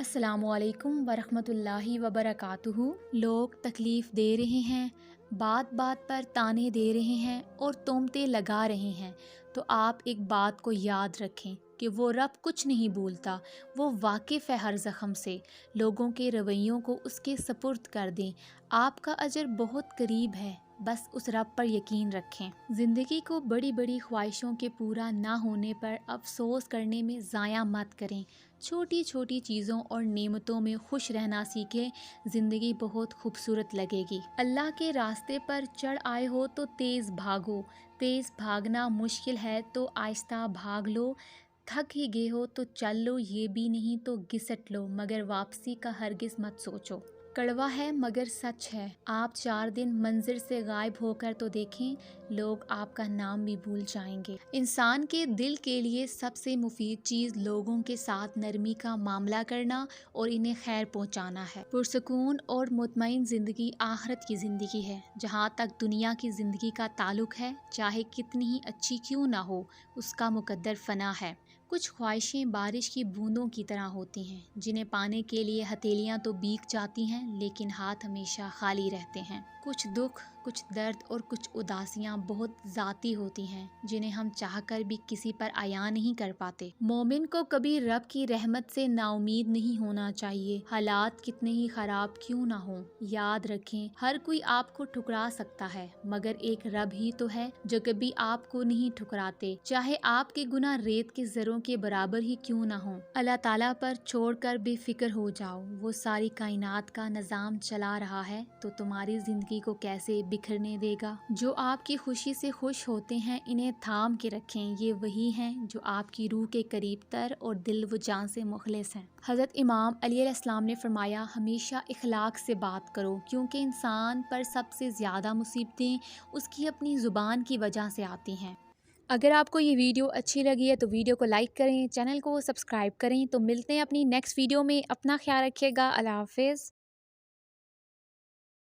अस्सलामुअलैकुम वरहमतुल्लाहि वबरकातुहू। लोग तकलीफ़ दे रहे हैं, बात बात पर ताने दे रहे हैं और तोहमतें लगा रहे हैं, तो आप एक बात को याद रखें कि वो रब कुछ नहीं भूलता। वो वाकिफ़ है हर ज़ख़म से। लोगों के रवैयों को उसके सपुर्द कर दें। आपका अजर बहुत करीब है, बस उस रब पर यकीन रखें। ज़िंदगी को बड़ी बड़ी ख्वाहिशों के पूरा ना होने पर अफसोस करने में ज़ाया मत करें। छोटी छोटी चीज़ों और नेमतों में खुश रहना सीखें। ज़िंदगी बहुत खूबसूरत लगेगी। अल्लाह के रास्ते पर चढ़ आए हो तो तेज़ भागो। तेज़ भागना मुश्किल है तो आहिस्ता भाग लो। थक ही गए हो तो चल लो, ये भी नहीं तो घिसट लो, मगर वापसी का हरगिज़ मत सोचो। कड़वा है मगर सच है। आप 4 दिन मंजिर से गायब होकर तो देखें, लोग आपका नाम भी भूल जाएंगे। इंसान के दिल के लिए सबसे मुफीद चीज़ लोगों के साथ नरमी का मामला करना और इन्हें खैर पहुंचाना है। पुरसकून और मुतमईन ज़िंदगी आखिरत की ज़िंदगी है। जहाँ तक दुनिया की ज़िंदगी का ताल्लुक़ है, चाहे कितनी ही अच्छी क्यों ना हो, उसका मुकद्दर फ़ना है। कुछ ख्वाहिशें बारिश की बूंदों की तरह होती हैं, जिन्हें पाने के लिए हथेलियां तो भीग जाती हैं, लेकिन हाथ हमेशा खाली रहते हैं। कुछ दुख, कुछ दर्द और कुछ उदासियां बहुत ज़ाती होती हैं, जिन्हें हम चाहकर भी किसी पर अया नहीं कर पाते। मोमिन को कभी रब की रहमत से नाउमीद नहीं होना चाहिए, हालात कितने ही खराब क्यों ना हो। याद रखें, हर कोई आपको ठुकरा सकता है, मगर एक रब ही तो है जो कभी आपको नहीं ठुकराते, चाहे आपके गुनाह रेत के ज़रों के बराबर ही क्यों ना हो। अल्लाह ताला पर छोड़कर बेफिक्र हो जाओ। वो सारी कायनात का निज़ाम चला रहा है, तो तुम्हारी ज़िंदगी को कैसे बिखरने देगा। जो आपकी खुशी से खुश होते हैं, इन्हें थाम के रखें। ये वही हैं जो आपकी रूह के करीब तर और दिल व जान से मुखलिस हैं। हज़रत इमाम अली अलैहिस्सलाम ने फरमाया, हमेशा इखलाक से बात करो, क्योंकि इंसान पर सबसे ज़्यादा मुसीबतें उसकी अपनी ज़ुबान की वजह से आती हैं। अगर आपको ये वीडियो अच्छी लगी है तो वीडियो को लाइक करें, चैनल को सब्सक्राइब करें। तो मिलते हैं अपनी नेक्स्ट वीडियो में। अपना ख्याल रखिएगा। अल्लाह हाफ़िज़।